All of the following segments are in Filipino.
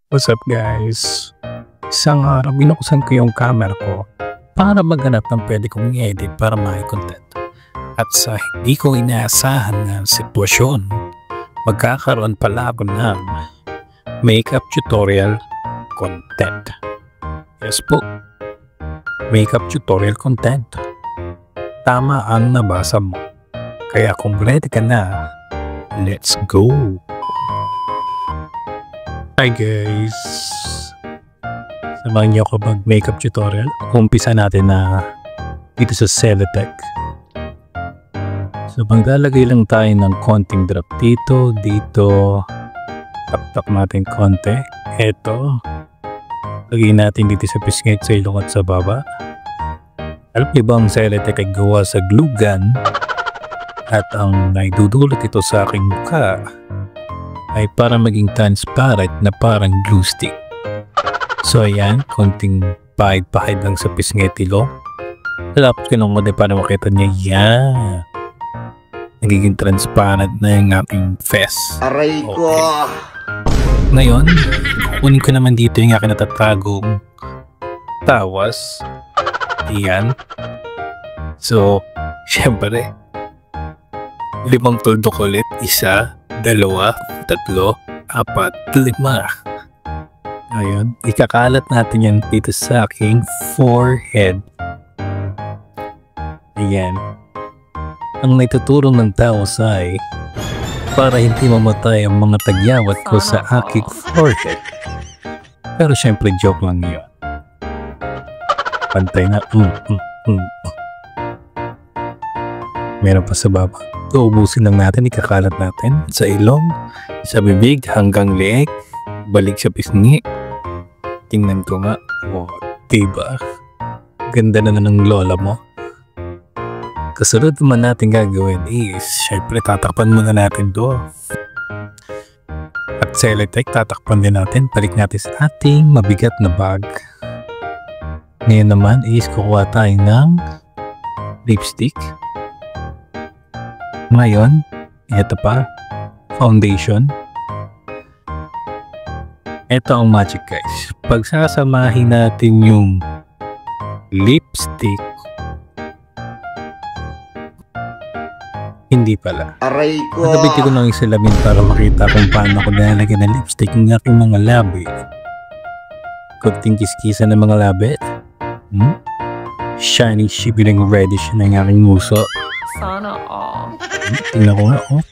What's up guys? Isang araw binuksan ko yung camera ko para maghanap ng pwede kong i-edit para mai-content. At sa hindi ko inaasahan na sitwasyon, magkakaroon pala ako ng makeup tutorial content. Yes po, makeup tutorial content. Tama ang nabasa mo. Kaya kung ready ka na, let's go! Hi guys! Samahan niyo ako mag-makeup tutorial. Umpisa natin na dito sa Celotex. So maglalagay lang tayo ng konting drop dito, tap-tap natin konti. Eto. Lagay natin dito sa pisngit, sa ilong at sa baba. Alam niyo ba ang Celotex ay gawa sa glue gun? At ang naidudulot ito sa aking mukha ay para maging transparent na parang glue stick. So ayan, konting pahid-pahid lang sa pisngit ilong. Tapos kinungunin para makita niya, yan. Nagiging transparent na yung aking face. Aray ko! Okay. Ngayon, kukunin ko naman dito yung aking natatagong tawas. Ayan. So, syempre, 5 tuldok ulit. 1, 2, 3, 4, 5. Ayun, ikakalat natin yan dito sa aking forehead. Ayan. Ang naitutulong ng tao ay para hindi mamatay ang mga tagyawat ko sa aking forehead. Pero syempre joke lang yun. Pantay na. Meron pa sa baba. Uubusin lang natin, ikakalat natin sa ilong, sa bibig hanggang leeg, balik sa pisngi. Tingnan ko nga. Oh, diba? Ganda na ng lola mo. Kasunod naman natin gagawin is, syempre tatakpan muna natin to. At Celotex, tatakpan din natin. Balik natin sa ating mabigat na bag. Ngayon naman is kukuha tayo ng lipstick. Ngayon, ito pa, foundation. Ito ang magic guys. Pagsasamahin natin yung lipstick, hindi pala. Aray ko! Nagabiti ko ng salamin para makita kung paano ko nilalagyan ng lipstick ng aking mga labi. Kunting kiskisa ng mga labi. Shiny, shimmering reddish na yung aking muso. Sana all. Tingnan ko nga, oh.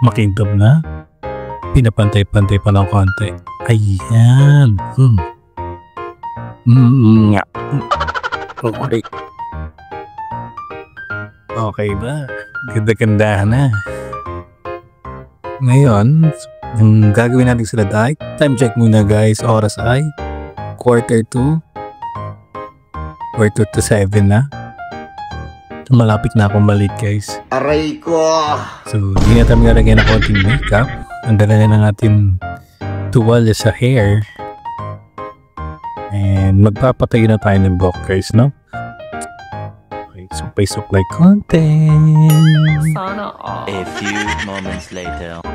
Makintab na. Pinapantay-pantay pa ng konti. Ayan. Okay. Okay ba? Ganda-gandahan na. Ngayon, ang gagawin natin sila dahil, time check muna guys. Oras ay 6:45. 6:45 na. Malapit na akong balik guys. Aray ko! So, hindi na tayo nalagyan ng konting makeup. Ang dala na ng ating tuwalya sa hair. And magpapatayo na tayo ng buhok guys, no? Okay, supply content. Sana all. A few moments later.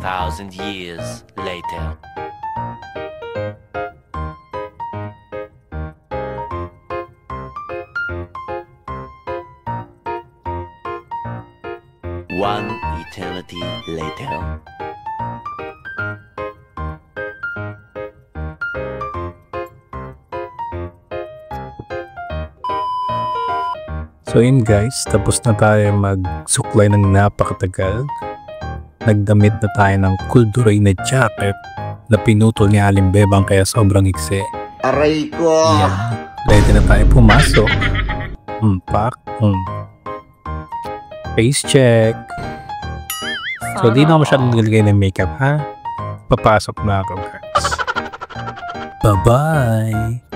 Thousand years later. One eternity later. So yun guys, tapos na tayo magsuklay ng napakatagal. Nagdamit na tayo ng kulduray na jacket na pinutol ni Aling Bebang kaya sobrang iksi. Aray ko! Yan. Ready na tayo pumasok. Face check. So di na ako masyadong nilagay ng makeup ha. Papasok na ako guys. Bye bye.